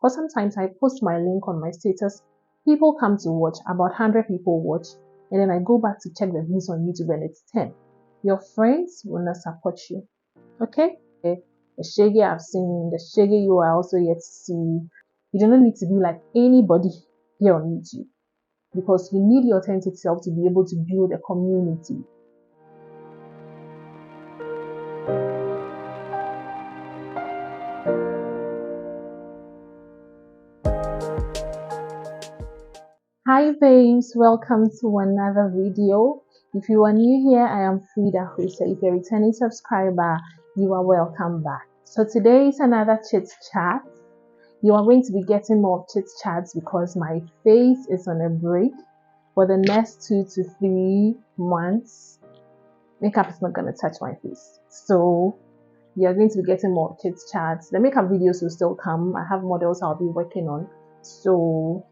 Because sometimes I post my link on my status, people come to watch, about 100 people watch, and then I go back to check the views on YouTube and it's 10. Your friends will not support you. Okay? The shaggy I've seen, the shaggy you are also yet to see. You do not need to be like anybody here on YouTube because you need your authentic self to be able to build a community. Hi babes, welcome to another video. If you are new here, I am Frida Husa. If you're a returning subscriber, you are welcome back. So today is another chit chat. You are going to be getting more chit chats because my face is on a break for the next 2 to 3 months. Makeup is not going to touch my face. So you are going to be getting more chit chats. The makeup videos will still come. I have models I'll be working on. So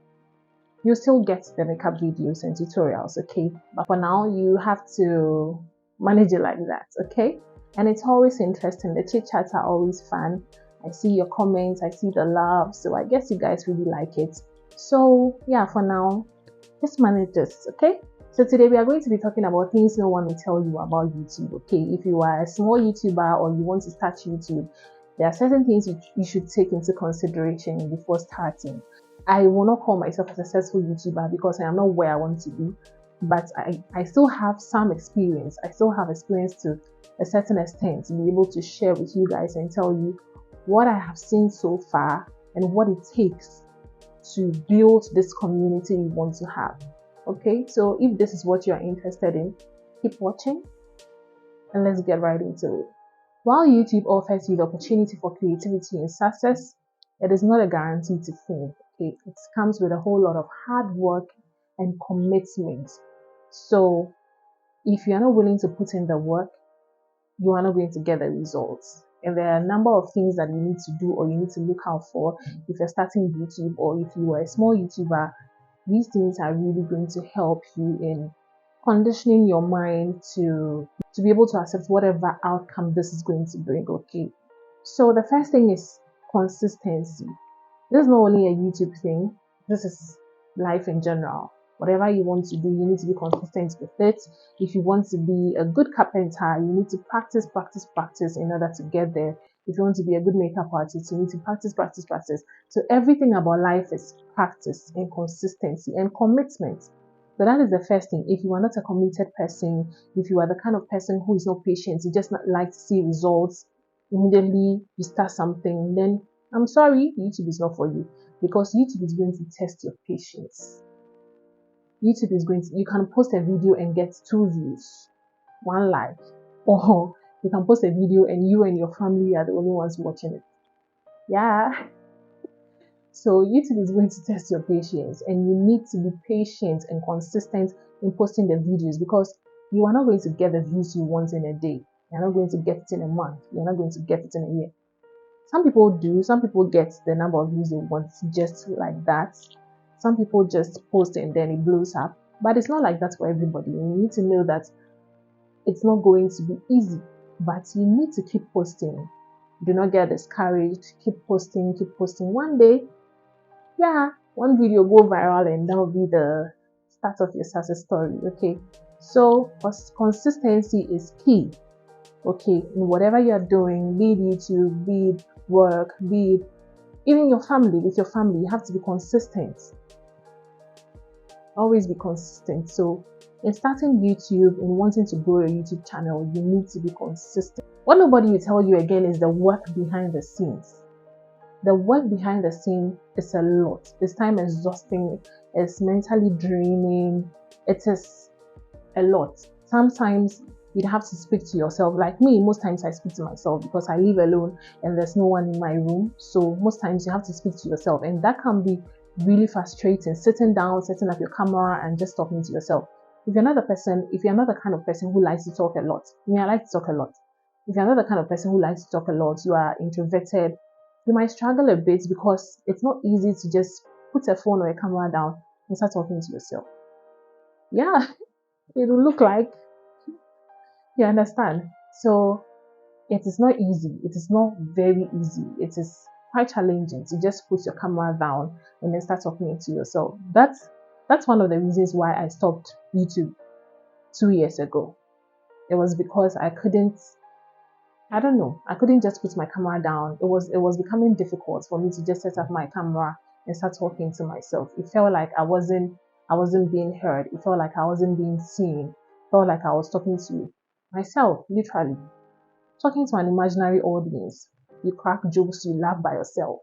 you still get the makeup videos and tutorials, okay? But for now, you have to manage it like that, okay? And it's always interesting. The chit chats are always fun. I see your comments, I see the love, so I guess you guys really like it. So yeah, for now, just manage this, okay? So today we are going to be talking about things no one will tell you about YouTube, okay? If you are a small YouTuber or you want to start YouTube, there are certain things you should take into consideration before starting. I will not call myself a successful YouTuber because I am not where I want to be, but I still have some experience. I still have experience to a certain extent to be able to share with you guys and tell you what I have seen so far and what it takes to build this community you want to have. Okay, so if this is what you're interested in, keep watching and let's get right into it. While YouTube offers you the opportunity for creativity and success, it is not a guarantee to fame. Okay, it comes with a whole lot of hard work and commitment. So if you're not willing to put in the work, you are not going to get the results. And there are a number of things that you need to do or you need to look out for if you're starting YouTube or if you are a small YouTuber. These things are really going to help you in conditioning your mind to be able to accept whatever outcome this is going to bring. Okay, so the first thing is consistency. This is not only a YouTube thing, this is life in general. Whatever you want to do, you need to be consistent with it. If you want to be a good carpenter, you need to practice in order to get there. If you want to be a good makeup artist, you need to practice. So everything about life is practice and consistency and commitment. So that is the first thing. If you are not a committed person, if you are the kind of person who is not patient, you just not like to see results immediately you start something, then I'm sorry, YouTube is not for you because YouTube is going to test your patience. YouTube is going to, you can post a video and get 2 views, 1 like, or you can post a video and you and your family are the only ones watching it. Yeah. So YouTube is going to test your patience and you need to be patient and consistent in posting the videos because you are not going to get the views you want in a day. You're not going to get it in a month. You're not going to get it in a year. Some people do. Some people get the number of views they want just like that. Some people just post it and then it blows up. But it's not like that for everybody. You need to know that it's not going to be easy. But you need to keep posting. Do not get discouraged. Keep posting. One day, yeah, one video go viral and that will be the start of your success story. Okay. So consistency is key. Okay, in whatever you're doing, be it YouTube, be it work, be it even your family, with your family, you have to be consistent. Always be consistent. So in starting YouTube and wanting to grow a YouTube channel, you need to be consistent. What nobody will tell you again is the work behind the scenes. The work behind the scene is a lot. It's time exhausting, it's mentally draining, it is a lot. Sometimes you'd have to speak to yourself. Like me, most times I speak to myself because I live alone and there's no one in my room. So most times you have to speak to yourself, and that can be really frustrating. Sitting down, setting up your camera and just talking to yourself. If you're not the kind of person who likes to talk a lot, I like to talk a lot. If you're not the kind of person who likes to talk a lot, you are introverted, you might struggle a bit because it's not easy to just put a phone or a camera down and start talking to yourself. Yeah, it will look like, you understand? So it is not easy. It is not very easy. It is quite challenging to just put your camera down and then start talking to yourself. That's one of the reasons why I stopped YouTube 2 years ago. It was because I don't know, I couldn't just put my camera down. It was becoming difficult for me to just set up my camera and start talking to myself. It felt like I wasn't being heard. It felt like I wasn't being seen. It felt like I was talking to myself, literally. Talking to an imaginary audience. You crack jokes, you laugh by yourself.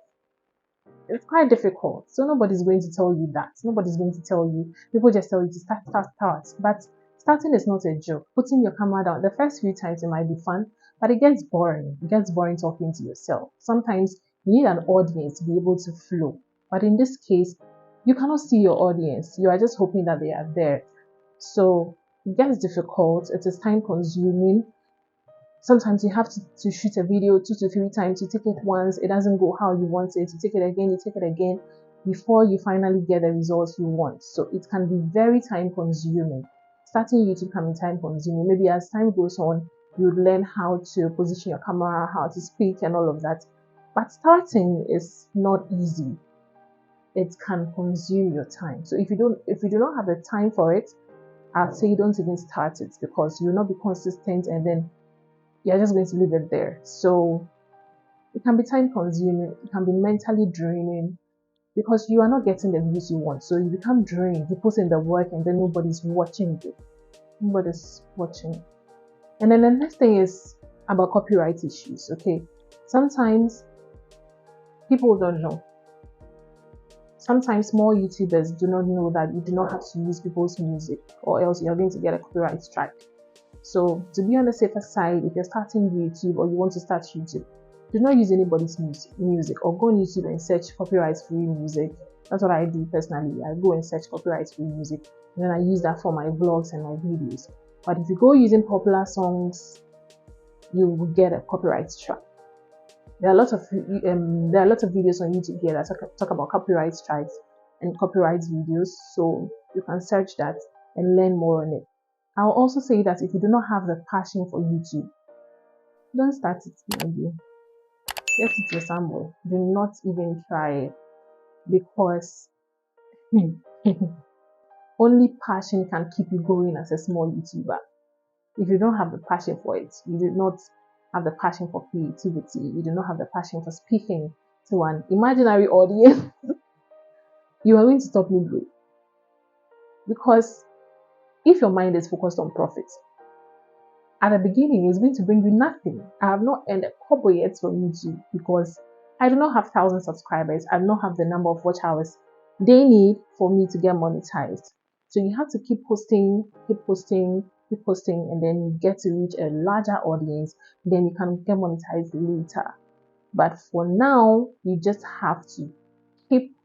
It's quite difficult. So nobody's going to tell you that. Nobody's going to tell you. People just tell you to start, start, start. But starting is not a joke. Putting your camera down, the first few times it might be fun, but it gets boring. It gets boring talking to yourself. Sometimes you need an audience to be able to flow. But in this case, you cannot see your audience. You are just hoping that they are there. So it gets difficult. It is time consuming. Sometimes you have to shoot a video 2 to 3 times. You take it once, it doesn't go how you want it. You take it again before you finally get the results you want. So it can be very time consuming. Starting YouTube can be time consuming. Maybe as time goes on, you learn how to position your camera, how to speak, and all of that. But starting is not easy. It can consume your time. So if you do not have the time for it, I'd say don't even start it, because you will not be consistent, and then you're just going to leave it there. So it can be time consuming, it can be mentally draining, because you are not getting the views you want. So you become drained, you put in the work, and then nobody's watching you. Nobody's watching. And then the next thing is about copyright issues. Okay, sometimes people don't know. Sometimes small YouTubers do not know that you do not have to use people's music, or else you're going to get a copyright strike. So to be on the safer side, if you're starting YouTube or you want to start YouTube, do not use anybody's music, or go on YouTube and search copyright-free music. That's what I do personally. I go and search copyright-free music, and then I use that for my vlogs and my videos. But if you go using popular songs, you will get a copyright strike. There are lots of videos on YouTube here that talk about copyright strikes and copyright videos, so you can search that and learn more on it. I'll also say that if you do not have the passion for YouTube, don't start it, my dear. Let it resemble. Do not even try it, because only passion can keep you going as a small YouTuber. If you don't have the passion for it, you do not have the passion for creativity, you do not have the passion for speaking to an imaginary audience, you are going to stop midway. Because if your mind is focused on profit, at the beginning it's going to bring you nothing. I have not earned a kobo yet from YouTube, because I do not have 1,000 subscribers. I do not have the number of watch hours they need for me to get monetized. So you have to keep posting, and then you get to reach a larger audience. Then you can get monetized later. But for now, you just have to keep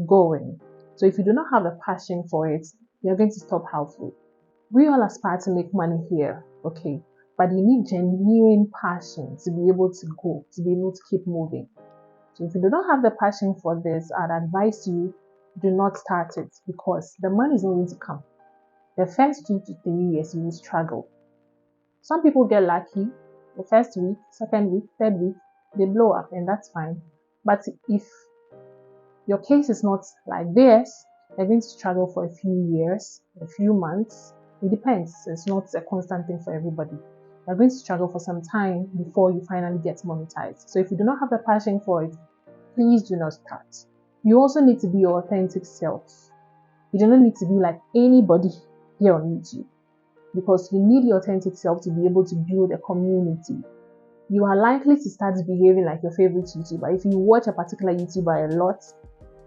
going. So if you do not have the passion for it, you're going to stop halfway. We all aspire to make money here, okay? But you need genuine passion to be able to go, to be able to keep moving. So if you do not have the passion for this, I'd advise you, do not start it, because the money is not going to come. The first 2 to 3 years, you will struggle. Some people get lucky. The first week, second week, third week, they blow up, and that's fine. But if your case is not like this, you're going to struggle for a few years, a few months. It depends. It's not a constant thing for everybody. You're going to struggle for some time before you finally get monetized. So if you do not have the passion for it, please do not start. You also need to be your authentic self. You do not need to be like anybody here on YouTube, because you need your authentic self to be able to build a community. You are likely to start behaving like your favorite YouTuber. If you watch a particular YouTuber a lot,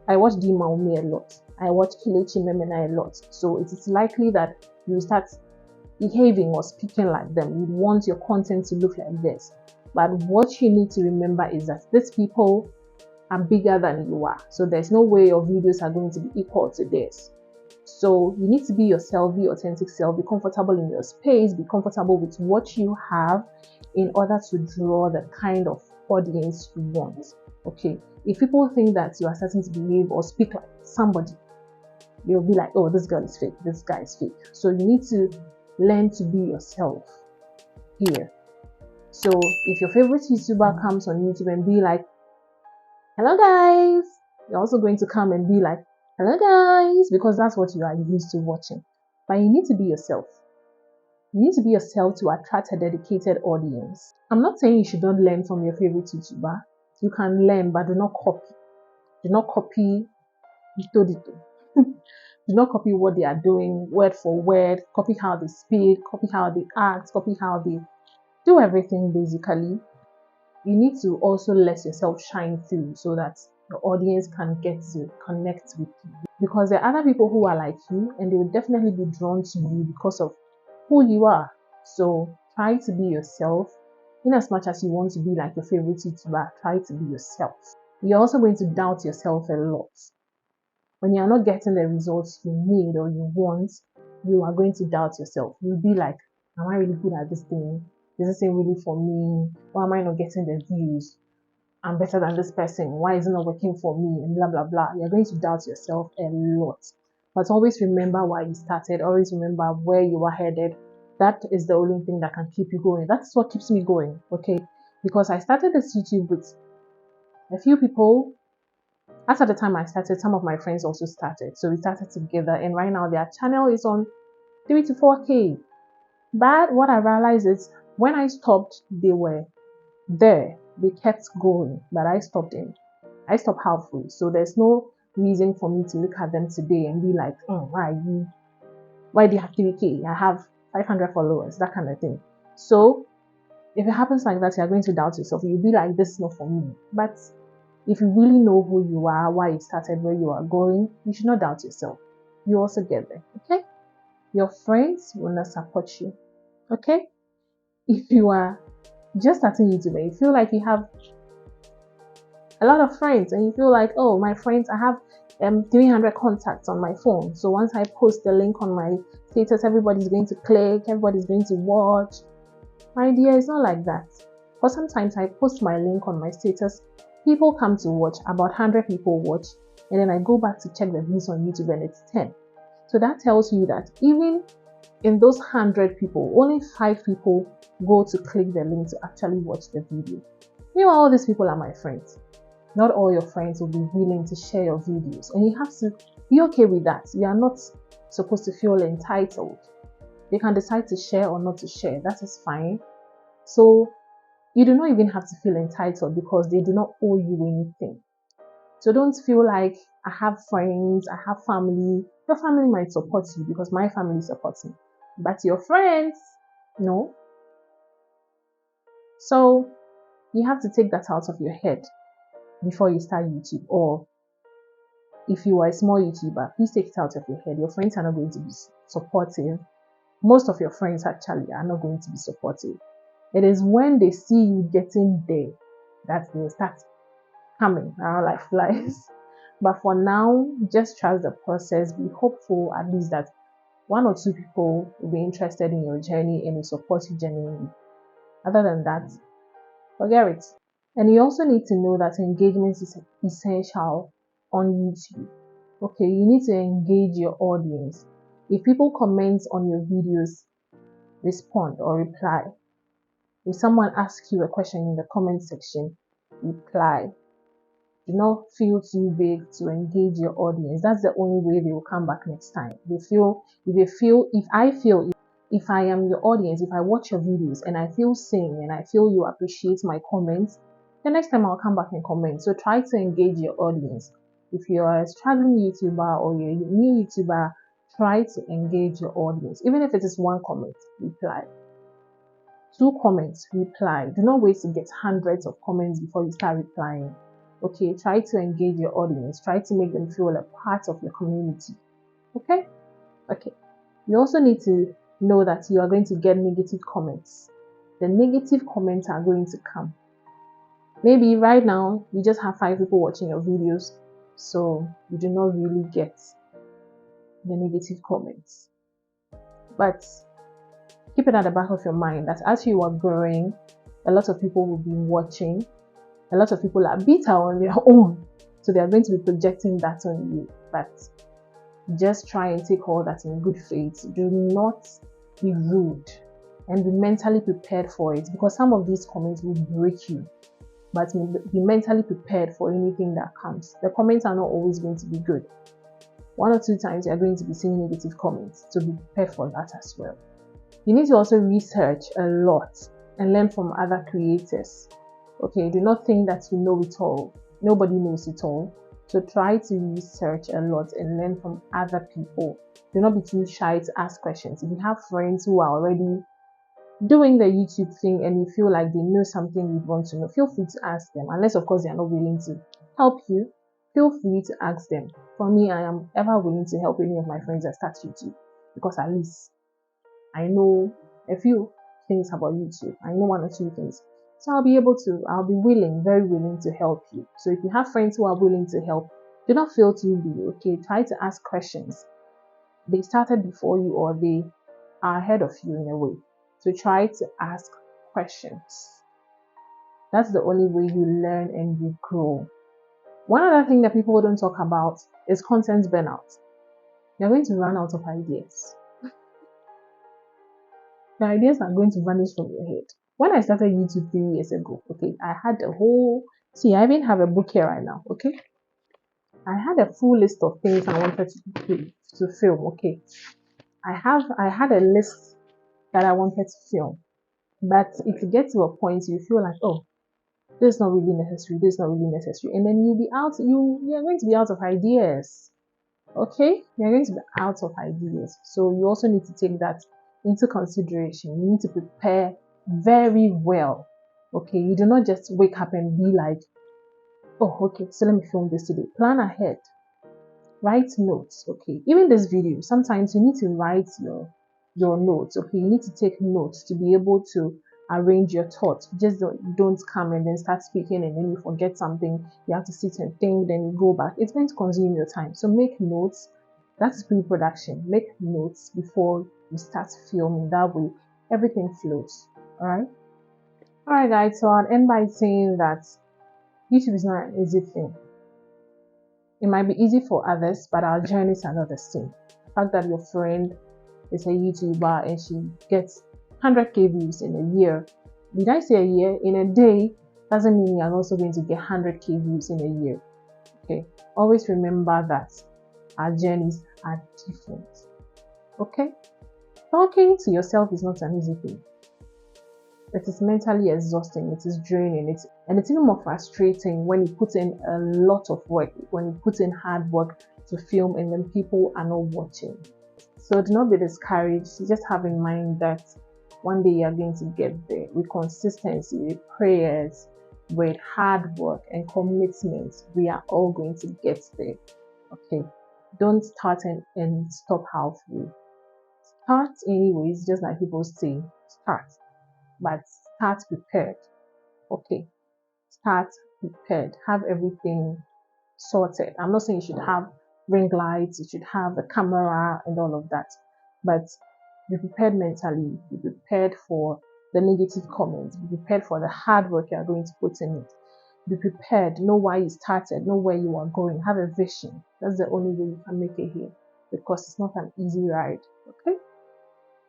I watch Dima Ome a lot, I watch Kelechi Memena a lot, so it is likely that you start behaving or speaking like them. You want your content to look like this. But what you need to remember is that these people are bigger than you are, so there's no way your videos are going to be equal to this. So you need to be yourself, be authentic self, be comfortable in your space, be comfortable with what you have, in order to draw the kind of audience you want. Okay, if people think that you are starting to behave or speak like somebody, they'll be like, oh, this girl is fake, this guy is fake. So you need to learn to be yourself here. So if your favorite YouTuber comes on YouTube and be like, hello guys. You're also going to come and be like, hello guys, because that's what you are used to watching. But you need to be yourself. You need to be yourself to attract a dedicated audience. I'm not saying you should not learn from your favorite YouTuber. You can learn, but do not copy. Do not copy dito. Do not copy what they are doing word for word. Copy how they speak, copy how they act, copy how they do everything basically. You need to also let yourself shine through so that the audience can get to connect with you. Because there are other people who are like you and they will definitely be drawn to you because of who you are. So try to be yourself. In as much as you want to be like your favorite YouTuber, try to be yourself. You're also going to doubt yourself a lot. When you're not getting the results you need or you want, you are going to doubt yourself. You'll be like, am I really good at this thing? Is this thing really for me? Why am I not getting the views? I'm better than this person. Why is it not working for me? And blah, blah, blah. You're going to doubt yourself a lot. But always remember why you started. Always remember where you are headed. That is the only thing that can keep you going. That's what keeps me going, okay? Because I started this YouTube with a few people. As at the time I started, some of my friends also started. So we started together. And right now their channel is on 3 to 4K. But what I realized is when I stopped, they were there. They kept going, but I stopped them. I stopped halfway. So there's no reason for me to look at them today and be like, why do you have 3K? I have 500 followers, that kind of thing. So if it happens like that, you're going to doubt yourself. You'll be like, this is not for me. But if you really know who you are, why you started, where you are going, you should not doubt yourself. You also get there, okay? Your friends will not support you, okay? If you are just starting YouTube and you feel like you have a lot of friends and you feel like, oh, my friends, I have 300 contacts on my phone. So once I post the link on my status, everybody's going to click, everybody's going to watch. My dear, it's not like that. But sometimes I post my link on my status, people come to watch, about 100 people watch, and then I go back to check the views on YouTube and it's 10. So that tells you that even in those 100 people, only 5 people go to click the link to actually watch the video. Meanwhile, all these people are my friends. Not all your friends will be willing to share your videos, and you have to be okay with that. You are not supposed to feel entitled. They can decide to share or not to share. That is fine. So you do not even have to feel entitled because they do not owe you anything. So don't feel like I have friends, I have family. Your family might support you because my family supports me. But your friends, no. So you have to take that out of your head before you start YouTube. Or if you are a small YouTuber, please take it out of your head. Your friends are not going to be supportive. Most of your friends actually are not going to be supportive. It is when they see you getting there that they will start coming around like flies. But for now, just trust the process. Be hopeful at least that 1 or 2 people will be interested in your journey and will support you genuinely. Other than that, forget it. And you also need to know that engagement is essential on YouTube. Okay, you need to engage your audience. If people comment on your videos, respond or reply. If someone asks you a question in the comment section, reply. Do not feel too big to engage your audience. That's the only way they will come back next time. If I am your audience, if I watch your videos and I feel seen and I feel you appreciate my comments, the next time I'll come back and comment. So try to engage your audience. If you're a struggling YouTuber or you're a new YouTuber, try to engage your audience. Even if it is 1 comment, reply. 2 comments, reply. Do not wait to get hundreds of comments before you start replying. Okay, try to engage your audience. Try to make them feel a part of your community. Okay? Okay. You also need to know that you are going to get negative comments. The negative comments are going to come. Maybe right now you just have 5 people watching your videos, so you do not really get the negative comments. But keep it at the back of your mind that as you are growing, a lot of people will be watching. A lot of people are bitter on their own, so they are going to be projecting that on you. But just try and take all that in good faith. Do not be rude and be mentally prepared for it, because some of these comments will break you. but be mentally prepared for anything that comes. The comments are not always going to be good. 1 or 2 times you are going to be seeing negative comments, so be prepared for that as well. You need to also research a lot and learn from other creators. Okay, do not think that you know it all. Nobody knows it all. So try to research a lot and learn from other people. Do not be too shy to ask questions. If you have friends who are already doing the YouTube thing and you feel like they know something you want to know, feel free to ask them. Unless, of course, they are not willing to help you, feel free to ask them. For me, I am ever willing to help any of my friends that start YouTube, because at least I know a few things about YouTube. I know 1 or 2 things. So I'll be willing, very willing to help you. So if you have friends who are willing to help, do not feel too be okay? Try to ask questions. They started before you, or they are ahead of you in a way. So try to ask questions. That's the only way you learn and you grow. One other thing that people don't talk about is content burnout. You're going to run out of ideas. The ideas are going to vanish from your head. When I started YouTube 3 years ago, okay, I had a whole, I even have a book here right now, okay? I had a full list of things I wanted to film, okay? I had a list that I wanted to film, but if you get to a point you feel like, oh, this is not really necessary, this is not really necessary, and then you're going to be out of ideas. Okay, you're going to be out of ideas. So you also need to take that into consideration. You need to prepare very well. Okay, you do not just wake up and be like, oh, okay, so let me film this today. Plan ahead. Write notes. Okay, even this video, sometimes you need to write your notes. Okay, you need to take notes to be able to arrange your thoughts. Just don't come and then start speaking and then you forget something. You have to sit and think, then you go back. It's going to consume your time. So make notes. That's pre-production. Make notes before you start filming. That way, everything flows. All right, guys. So I'll end by saying that YouTube is not an easy thing. It might be easy for others, but our journeys are not the same. The fact that your friend is a YouTuber and she gets 100k views in a year. Did I say a year? In a day doesn't mean you're also going to get 100k views in a year. Okay, always remember that our journeys are different. Okay, talking to yourself is not an easy thing. It is mentally exhausting, it is draining, it's even more frustrating when you put in a lot of work, when you put in hard work to film and then people are not watching. So do not be discouraged. Just have in mind that one day you are going to get there with consistency, with prayers, with hard work and commitment. We are all going to get there. Okay, don't start and stop halfway. Start anyways, just like people say, start. But start prepared. Okay, start prepared. Have everything sorted. I'm not saying you should have ring lights, you should have a camera and all of that, but be prepared mentally. Be prepared for the negative comments. Be prepared for the hard work you are going to put in it. Be prepared. Know why you started. Know where you are going. Have a vision. That's the only way you can make it here, because it's not an easy ride. Okay.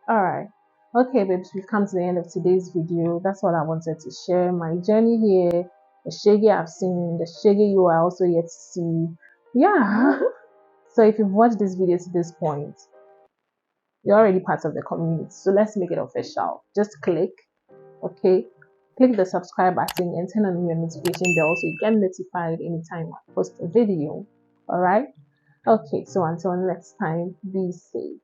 All right. Okay, babes, we've come to the end of today's video. That's what I wanted to share. My journey here, the shaggy I've seen, the shaggy you are also yet to see. Yeah. So if you've watched this video to this point, you're already part of the community. So let's make it official. Just click, okay? Click the subscribe button and turn on your notification bell so you get notified anytime I post a video. All right? Okay, so until next time, be safe.